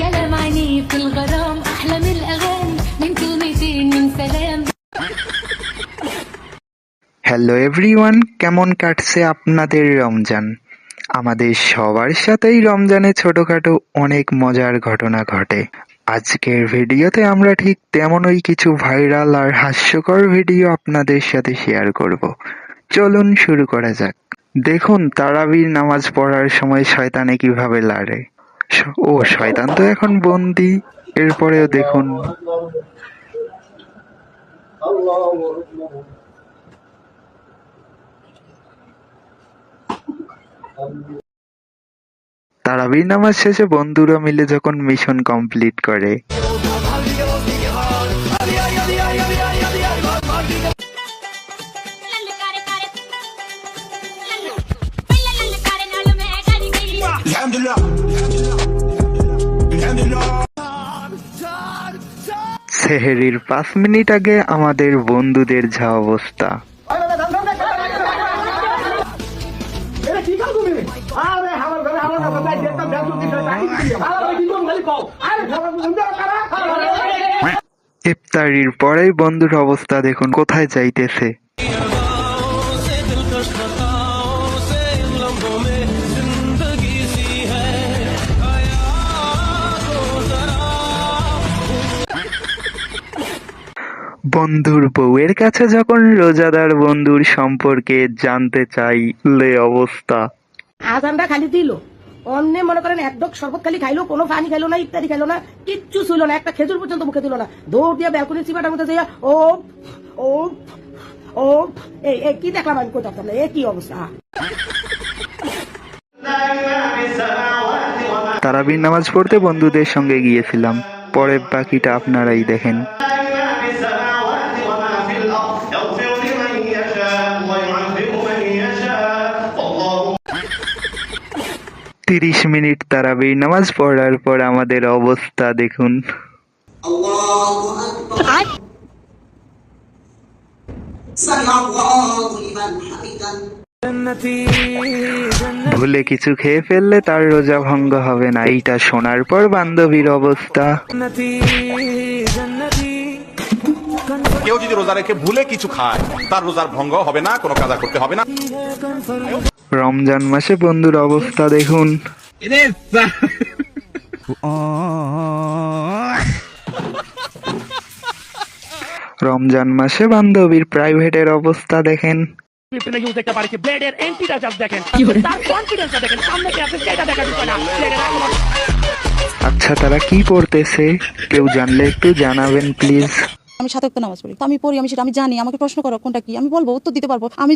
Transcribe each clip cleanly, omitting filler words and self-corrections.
كلام عنيف في الغرام أحلى من الأغاني من كلمتين من سلام. Hello everyone, কেমন কাটছে আপনাদের রমজান? আমাদের সবার সাথেই রমজানে ছোটখাটো অনেক মজার ঘটনা ঘটে। আজকের ভিডিওতে আমরা ঠিক তেমনই কিছু ভাইরাল আর হাস্যকর ভিডিও আপনাদের সাথে শেয়ার করব। চলুন শুরু করা যাক। দেখুন তারাবির নামাজ পড়ার সময় শয়তানে কিভাবে লড়ে। ও শয়তান তো এখন বন্দি। এরপরেও দেখুন তারাবির নামাজ শেষে বন্ধুরা মিলে যখন মিশন কমপ্লিট করে। সেহরির 5 মিনিট আগে আমাদের বন্ধুদের যা অবস্থা। ইফতারির পরেই বন্ধুর অবস্থা দেখুন কোথায় যাইতেছে। বন্ধুর বউয়ের কাছে যখন রোজাদার বন্ধুর সম্পর্কে জানতে চাইলে অবস্থা। আজানটা খালি দিল, অন্য মনে করেন এক ডক শরবত খালি খাইলো, কোনো পানি খাইলো না, ইত্যাদি খাইলো না, কিচ্ছু ছিল না, একটা খেজুর পর্যন্ত মুখে দিল না। দৌড় দিয়ে ব্যালকনির চিপাটার মধ্যে যাইয়া ও ও ও এই কি দেখলাম আমি, কোথাও এ কি অবস্থা। তারাবির নামাজ পড়তে বন্ধুদের সঙ্গে গিয়েছিলাম, পরে বাকিটা আপনারাই দেখেন। 30 মিনিট তারাবির নামাজ পড়ার পর আমাদের অবস্থা দেখুন। ভুলে কিছু খেয়ে ফেললে তার রোজা ভঙ্গ হবে না, এইটা শোনার পর বান্ধবীর অবস্থা। কেউ যদি রোজা রেখে ভুলে কিছু খায় তার রোজার ভঙ্গ হবে না, কোনো কাজা করতে হবে না। রমজান মাসে বন্ধুর অবস্থা দেখুন। রমজান মাসে বান্ধবীর প্রাইভেটের অবস্থা দেখেন। আচ্ছা তারা কি পড়তেছে কেউ জানলে একটু জানাবেন প্লিজ। আমি 7 ওয়াক্ত নামাজ পড়ি, তো আমি পড়ি, আমি সেটা আমি জানি। আমাকে প্রশ্ন করো কোনটা কি, আমি বলবো, উত্তর দিতে পারবো। আমি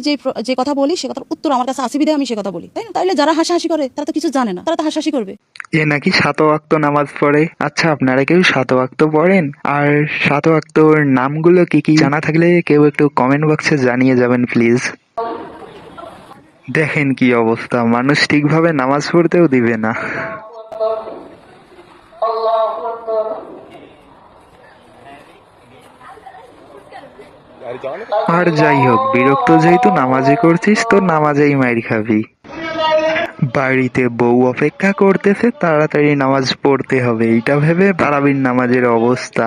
যে কথা বলি সে কথার উত্তর আমার কাছে আসি বিধায় আমি সে কথা বলি, তাই না? তাইলে যারা হাসাহাসি করে তারা তো কিছু জানে না, তারা তো হাসাহাসি করবে। এ নাকি 7 ওয়াক্ত নামাজ পড়ে। আচ্ছা আপনারা কেউ 7 ওয়াক্ত পড়েন? আর 7 ওয়াক্তর নামগুলো কি কি জানা থাকলে কেউ একটু কমেন্ট বক্সে জানিয়ে যাবেন প্লিজ। দেখেন কি অবস্থা, মানুষ ঠিকভাবে নামাজ পড়তেও দিবে না। আর যাই হোক, বিরক্ত যেহেতু নামাজে করছিস তো নামাজেই মাইর খাবি। বাড়িতে বউ অপেক্ষা করতেছে, তাড়াতাড়ি নামাজ পড়তে হবে, এইটা ভেবে তারাবির নামাজের অবস্থা।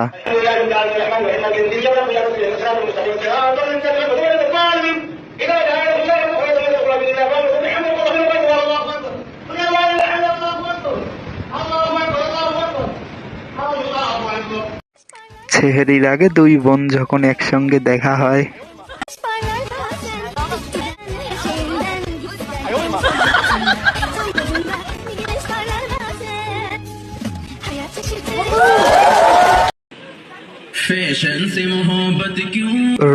সেহরির আগে 2 বোন যখন একসঙ্গে দেখা হয়।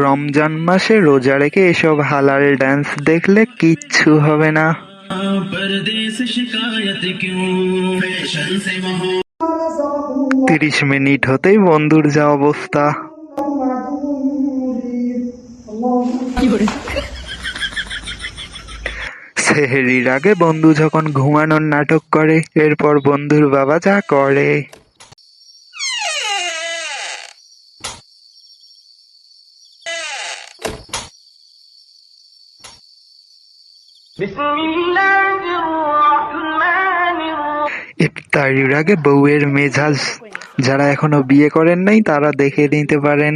রমজান মাসে রোজা রেখে এসব হালাল ডান্স দেখলে কিচ্ছু হবে না। 30 মিনিট হতেই বন্ধুর যা অবস্থা। সেহরির আগে বন্ধু যখন ঘুমানোর নাটক করে, এরপর বন্ধুর বাবা যা করে। ইফতারির আগে বউয়ের মেজাজ যারা এখনো বিয়ে করেন নাই তারা দেখে নিতে পারেন।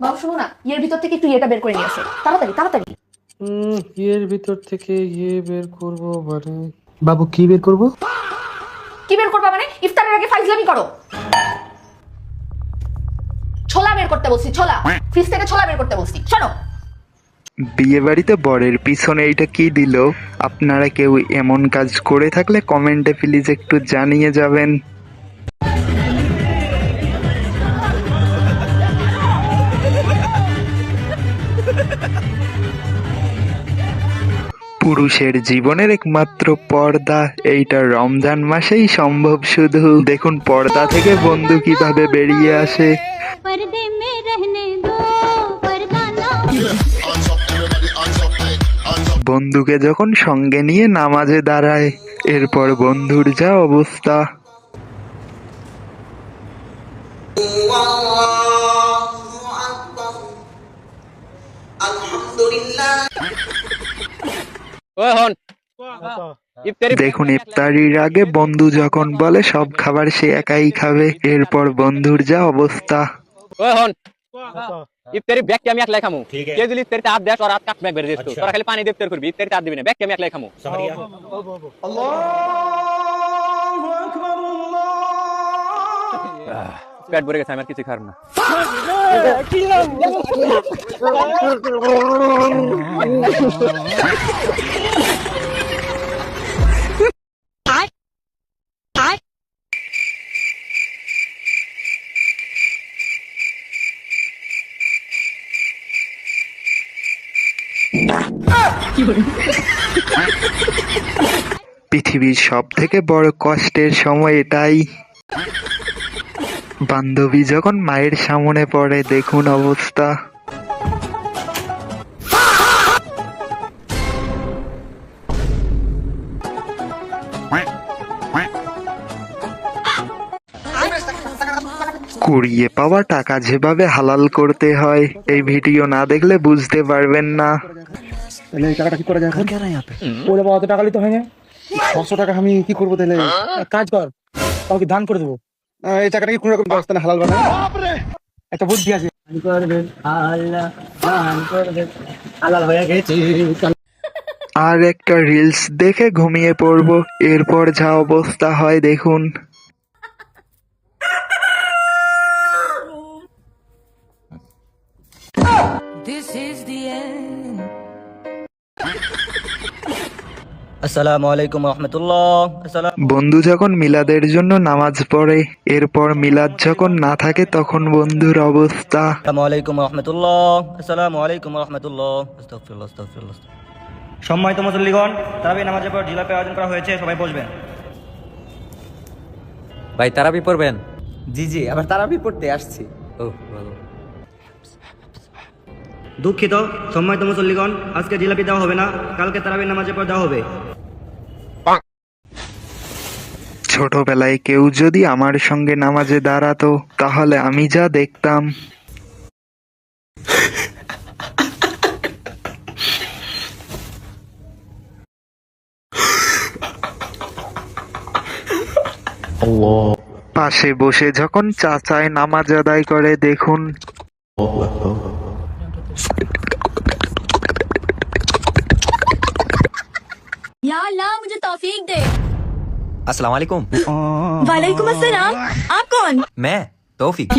বাবু শোনো না, এর ভিতর থেকে একটু এটা বের করে নিয়ে আসো, তাড়াতাড়ি তাড়াতাড়ি। এর ভিতর থেকে বের করব মানে বাবু কি বের করব? কি বের করবা মানে? ইফতারের আগে ফাইজলামি করো। ছোলা বের করতে বলছি, ছোলা। ফ্রিজ থেকে ছোলা বের করতে বলছি, শোনো। বিয়ে বাড়িতে বরের পিছনে এইটা কি দিল? আপনারা কেউ এমন কাজ করে থাকলে কমেন্টে প্লিজ একটু জানিয়ে যাবেন। পুরুষের জীবনের একমাত্র পর্দা এইটা রমজান মাসেই সম্ভব। শুধু দেখুন পর্দা থেকে বন্ধু কিভাবে বেরিয়ে আসে। पर्दे में रहने दो पर्दा ना বন্ধুকে যখন সঙ্গে নিয়ে নামাজে দাঁড়ায়, এরপর বন্ধুর যা অবস্থা। দেখুন ইফতারির আগে বন্ধু যখন বলে সব খাবার সে একাই খাবে, এরপর বন্ধুর যা অবস্থা। ইফতারি ব্যাগ আমি একলাই খামু। কেউ যদি ইফতারিতে হাত দেয় তোর হাত কাট ব্যাগ বের দিস, তোরা খালি পানি দিয়ে ইফতার করবি, ইফতারিতে হাত দিবি না, ব্যাগ আমি একলাই খামু। পেট ভরে গেছে, আমি আর কিছু খাব না। পৃথিবীর সব থেকে বড় কষ্টের সময় এটাই। বান্ধবী যখন মায়ের সামনে পড়ে, দেখুন অবস্থা। কুড়িয়ে পাওয়া টাকা যেভাবে হালাল করতে হয়, এই ভিডিও না দেখলে বুঝতে পারবেন না। তাহলে এই টাকাটা কি করা যায়? ওরে বাবা, অত টাকা নিতে হয় না। 600 টাকা আমি কি করবো তাহলে? কাজ কর, কাউকে দান করে দেবো। এই টাকাটা কি কোনো রকম ব্যবস্থা হালাল বানায়? একটা বুদ্ধি আছে। আর একটা রিলস দেখে ঘুমিয়ে পড়বো, এরপর যা অবস্থা হয় দেখুন। আসসালামু আলাইকুম রহমতুল্লাহ। বন্ধু যখন মিলাদের জন্য নামাজ পড়ে, এরপর মিলাদ যখন না থাকে তখন বন্ধুর অবস্থা। আসসালামু আলাইকুম রহমতুল্লাহ। আসসালামু আলাইকুম রহমতুল্লাহ। আস্তাগফিরুল্লাহ আস্তাগফিরুল্লাহ। সম্মানিত মুসল্লিগণ, তারাবি নামাজের পর জিলাপি আয়োজন করা হয়েছে, সবাই বসবেন। ভাই তারাবি পড়বেন? জি জি, আবার তারাবি পড়তে আসছি। ও ভালো। দুঃখিত সম্মানিত মুসল্লিগণ, আজকে জিলাপি দেওয়া হবে না, কালকে তারাবি নামাজের পর দেওয়া হবে। ছোটবেলায় কেউ যদি আমার সঙ্গে নামাজে দাঁড়াতো, তাহলে আমি যা দেখতাম। পাশে বসে যখন চাচায় নামাজ আদায় করে, দেখুন। या अल्लाह मुझे तौफीक दे। अस्सलाम वालेकुम। वालेकुम अस्सलाम, आप कौन? मैं तौफीक।